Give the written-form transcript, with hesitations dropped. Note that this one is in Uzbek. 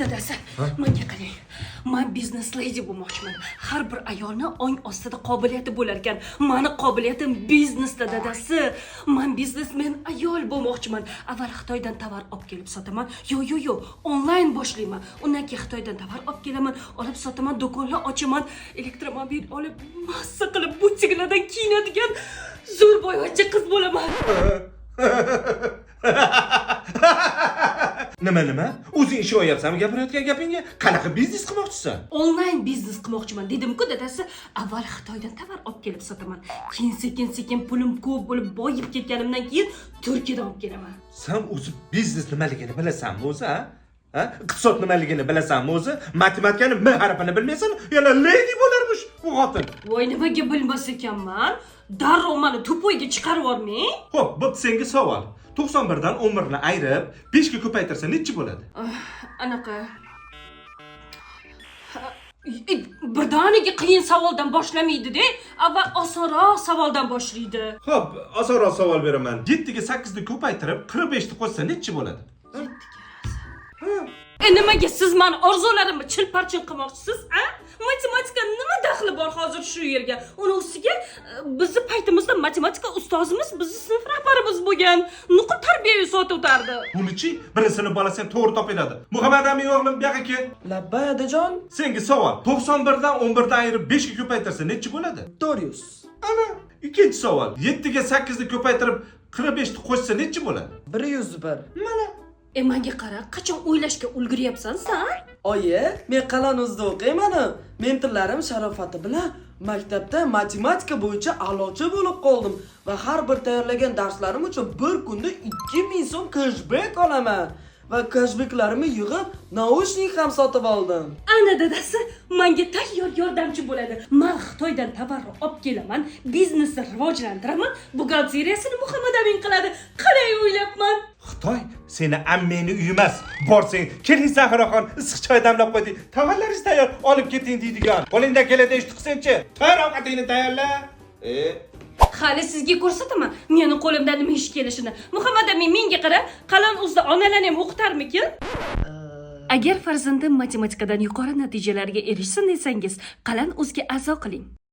Dadasi, menga qarang. Men business lady bo'lmoqchiman. Har bir ayolni ong ostida qobiliyati bo'lar ekan. Meni qobiliyatim biznesda, dadasi. Men biznesmen ayol bo'lmoqchiman. Avval Xitoydan tovar olib kelib sotaman. Yo, onlayn boshlayman. Undan keyin Xitoydan tovar olib kelaman, olib sotaman, do'konlar ochaman, elektromobil olib, massa qilib butiklardan kiyinadigan zo'rboyvachcha qiz bo'laman. Nima? O'zing ish o'yapsanmi gapirayotgan gapingga? Qanaqa biznes qilmoqchisan? Onlayn biznes qilmoqchiman dedim-ku, dadasi. Avval Xitoydan tovar olib kelib sotaman. Keyin sekin pulim ko'p bo'lib boyib ketganimdan keyin Turkiyadan olib kelaman. Sen o'zi biznes nimaligini bilasanmi o'zi, ha? Iqtisod nimaligini bilasanmi o'zi? Matematikani m harfini bilmaysan, yana lady bo'larmish bu xotin. Voy, nimaga bilmas ekanman? Darrov meni to'poyga chiqarib yormang. Xo'p, bu senga savol. 91 dan 11 ni ayirib 5 ga ko'paytirsa nechi bo'ladi? Anaqa. Birdaniga qiyin savoldan boshlamaydi-da. Avval osonroq savoldan boshlaydi. Xo'p, osonroq savol beraman. 7 ga 8 ni ko'paytirib 45 ni qo'shsa nechi bo'ladi? Nimaga siz meni orzularimni chilparchin qilmoqchisiz, a? Matematika nima daxli bor hozir shu yerga? Uni ustiga bizni paytimizda matematika ustozimiz bizni sinf rahbarimiz bo'lgan. Nuqul tarbiyaviy soat o'tardi. Buni-chi birinchi bolasi ham to'g'ri topiladi. Muhammad Amin o'g'lim bu yoqqa kel. Labbay otajon. Senga savol. 91 dan 11 ni ayirib 5 ga ko'paytirsa nechi bo'ladi? 400. Ana, ikkinchi savol. 7 ga 8 ni ko'paytirib 45 ni qo'shsa nechi bo'ladi? 101. Mana. Menga qara, qachon o'ylashga ulguryapsan sen? Oyi, men Qalanuzda o'qiyman. Mentorlarim sharofati bilan maktabda matematika bo'yicha a'lochi bo'lib qoldim va har bir tayyorlagan darslarim uchun bir kunda 2000 so'm cashback olaman. Va cashbacklarimni yig'ib, naushnik ham sotib oldim. Ana dadasi, menga tayyor yordamchi bo'ladi. Men Xitoydan tovar olib kelaman, biznesni rivojlantiraman, buxgalteriyasini Muhammad Amin qiladi. Qalay o'ylabman? Xitoy seni ammeni uyi emas. Borsang, keling Sahroxon, issiq choy damlab qo'ydik. Tavallaringiz tayyor, olib keting deydigan. Qo'lingdan keladi ish qilsangchi. Tayyor ovqatingni tayyorla. Hali sizga ko'rsataman, meni qo'limdan nima ish kelishini. Muhammad Amin menga qara, Qalanuzda onalarni ham o'qitarmikin? Agar farzandim matematikadan yuqori natijalarga erishsin desangiz, Qalanuzga a'zo qiling.